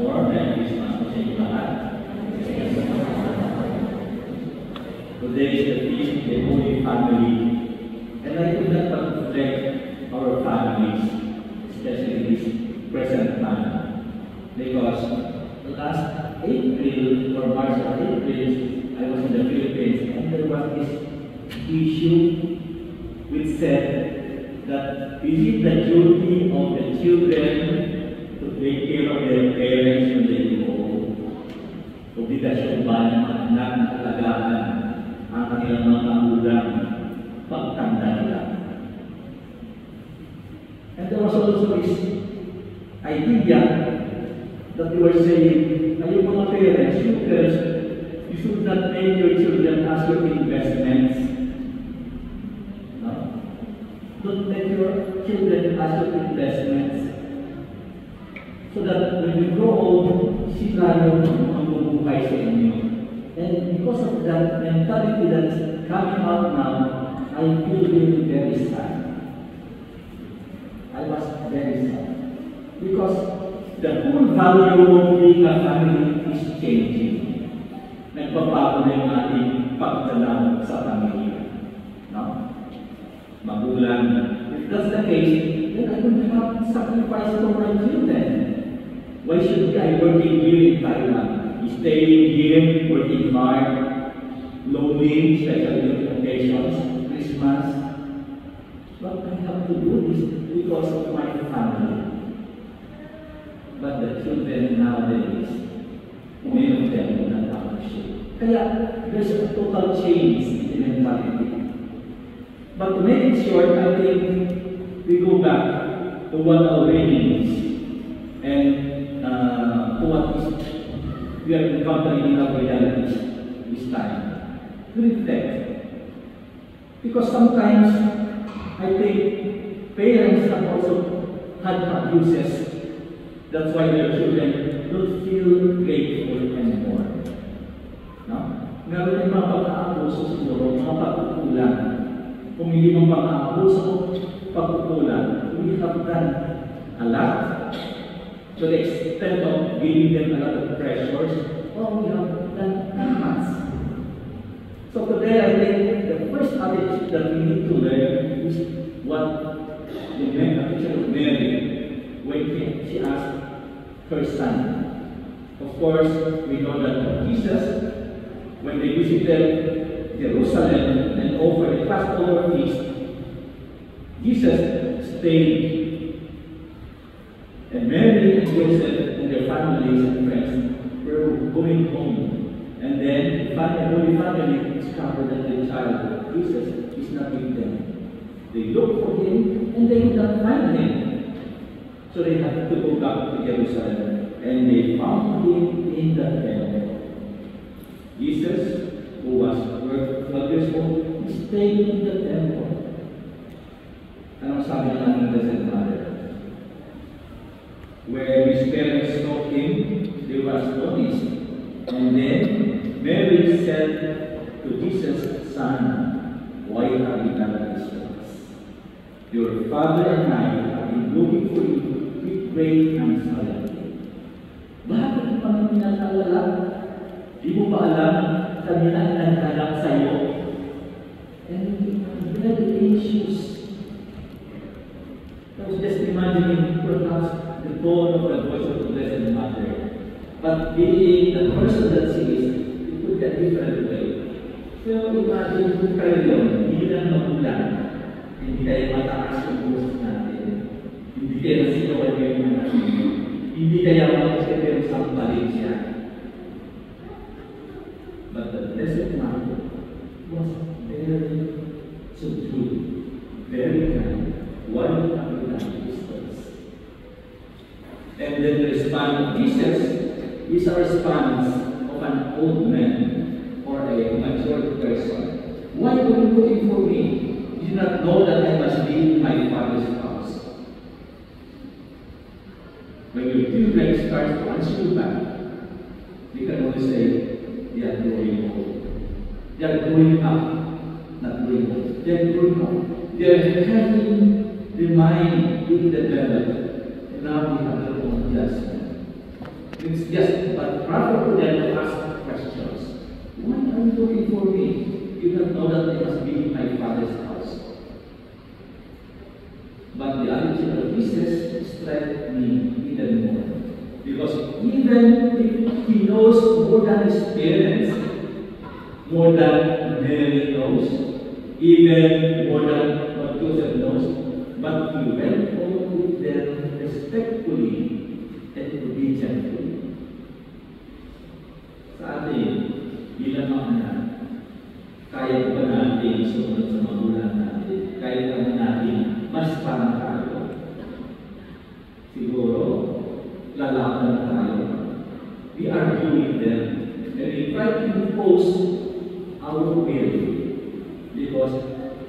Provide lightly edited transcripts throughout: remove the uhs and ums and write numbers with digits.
Merry Christmas po sa inyo lahat. Today is the feast of the Holy Family, and I could not but reflect our families, especially this present time, because last April or March or April, I was in the Philippines, and there was this issue which said that is it the duty of the children to take care of their parents when they grow old? Obligasyon ba ng mga anak na alagaan ang kanilang mga magulang pagtanda nila? And there was also this idea that they were saying, ayun mga parents, you should not make your children as your investments. No? Don't make your children as your investments. So that when you grow old, sila yung magbubuhay sa inyo. And because of that mentality that's coming out now, I feel really very sad. I was very sad. Because the whole value of being a family is changing. Nagbabago na yung ating pagdalaw sa pamilya. No? Magulang. If that's the case, then I would have sacrificed for my children. Why should I working here in Thailand? Staying here, working hard, lonely, especially on occasions, Christmas. But I have to do this because of my family. But the children nowadays, many of them do not appreciate. Kaya there's a total change in mentality. But to make it short, I think we go back to what our reading is and to what is we are encountering in our realities this time. To reflect. Because sometimes I think parents have also had abuses. That's why their children don't feel grateful anymore. No? Meron tayong mga pag-aabuso siguro, mga pagkukulang. Kung hindi mong pag-aabuso, pagkukulang, we have done a lot to the extent of giving them a lot of pressures, or we have done not much. So today I think the first attitude that we need to learn is what the picture of Mary when she asked her son. Of course, we know that Jesus, when they visited Jerusalem and offered a Passover feast, Jesus stayed. And Mary and Joseph and their families and friends were going home. And then the Holy Family discovered that the child, Jesus, is not with them. They looked for him and they did not find him. So they had to go back to Jerusalem, and they found him in the temple. Jesus, who was 12 years old, stayed in the temple. Anong sabi ng ating Blessed Mother? Where his parents saw him, they were astonished. And then Mary said to Jesus, "Son, why have you done this to us? Your father and I have been looking for you with great anxiety." Bakit kami pinag-alala? Di mo ba alam kami na naghanap sa iyo? And we are very anxious. I was just imagining perhaps the tone of the voice of the Blessed Mother. But being the person that she is, it would be a different way. So imagine kung kayo yun, hindi lang magulang, hindi kayo mataas yung buhos natin, hindi kayo nasigawan kayo ng anak ninyo, hindi kayo makasipin sa Valencia. But the Blessed Mother was very subdued, very kind. Why have you done this to us? And then the response of Jesus is a response of an old man or a mature person. Why were you looking for me? You did not know that I must be in my Father's house. When your children start to answer you back, you can only say, they are growing old. They are growing up, not growing old. They are growing up. They are having the mind being developed. And now we have their own judgment. It's just but rather for them to ask questions. Why are you looking for me? You don't know that I must be in my Father's house. But the attitude of Jesus strengthened me even more. Because even if he knows more than his parents, more than Mary knows, even more than what Joseph knows, but he went on with them respectfully and obediently. Sa atin, bilang mga anak, kaya ba natin sumunod sa magulang natin? Kaya ba natin mas parang tayo? Siguro, lalaban tayo. We argue with them and we try to impose our will because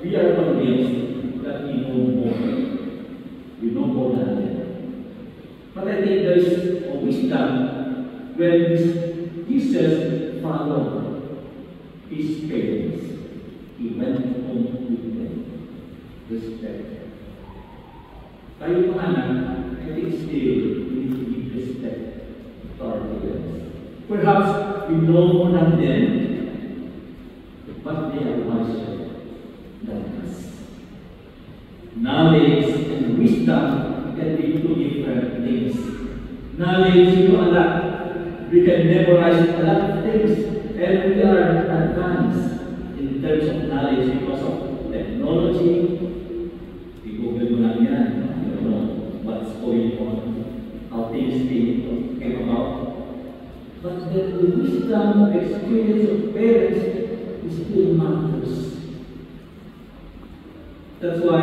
we are convinced that we know more. We know more than them. But I think there is a wisdom when Jesus followed his parents. He went home with them. Respect. Tayo mga anak, I think still we need to give respect to our parents. Perhaps we know more than them, but they are wiser than us. Knowledge and wisdom can be two different things. Knowledge, you know a lot. We can memorize a lot of things, and we are advanced in terms of knowledge because of technology. I-Google mo lang yan. You know what's going on, how things came about. But the wisdom, experience of parents still matters. That's why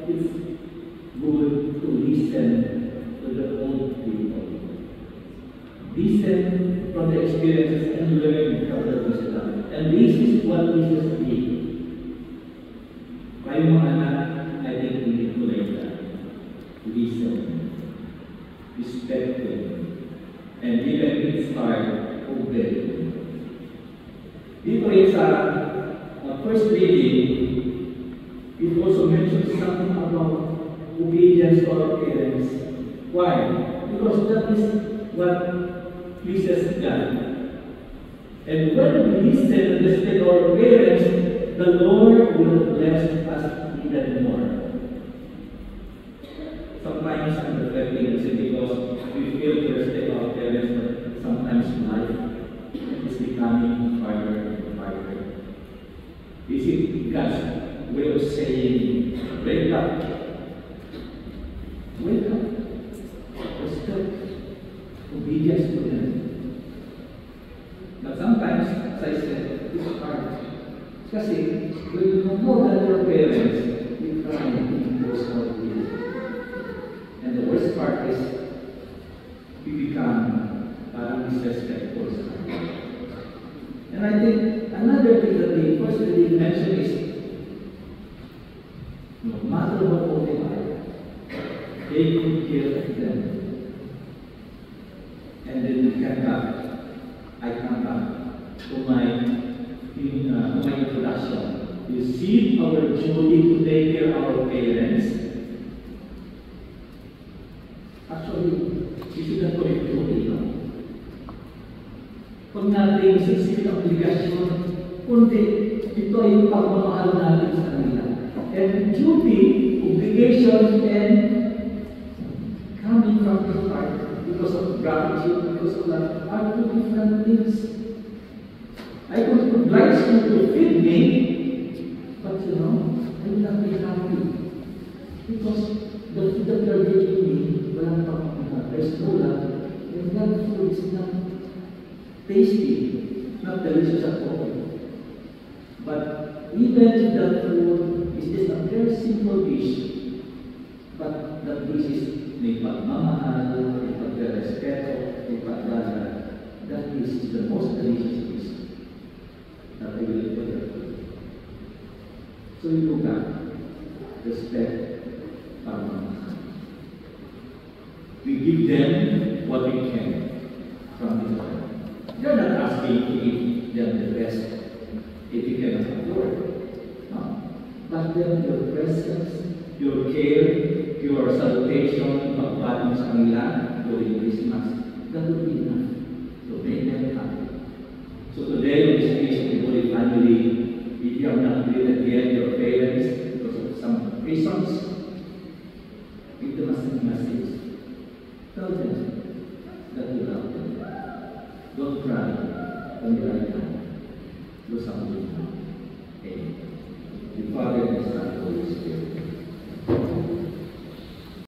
it's good to listen to the old people. Listen from the experiences and learn from the wisdom. And this is what Jesus did. Kayong mga anak, I think we need to learn that. Listen. Respect them. And even if it's hard, obey. Dito rin sa first reading, it also mentions something about obedience to our parents. Why? Because that is what pleases God. And when we listen and respect our parents, the Lord will bless us even more. Sometimes I'm reflecting this because we feel to respect our parents, but sometimes life is becoming harder and harder. Is it God's way of saying, wake up? Wake up. Respect. Obedience to them. But sometimes, as I said, it's hard. Kasi, when you know more than your parents, you try to impose our will. And the worst part is, we become disrespectful. And I think another thing that the first reading mentioned is, no matter what old they are, they could care of them. And then I come back to my introduction. You see our duty to take care of our parents. Actually, you shouldn't call it duty, no? Kung natin sisipin ang obligasyon, kundi ito ay yung pagmamahal natin sa kanila. And duty, obligation, and coming from the heart because of gratitude, because of that, are two different things. I could oblige you to feed me, but you know, I will not be happy. Because the food that you're giving me, walang pagmamahal. There's no love. And that food is not tasty, not delicious at all. But even if that food is just a very simple dish, but that dish is may pagmamahal, may pagrespeto, may pagdala, that dish is the most delicious dish that I will ever do. So you look at respect, pagmamahal. We give them what we can from this world. You're not asking to give them the best if you cannot afford. No. But then your presence, your care, your salutation, pagpapalong sa kanila during Christmas, that would be enough to make them happy. So today, in this case of the Holy Family, if you have not greeted yet your parents because of some reasons, give them a message. Tell them that you love them. Don't cry when you write down. Do something. Amen. The Father, and the Son, and the Holy Spirit.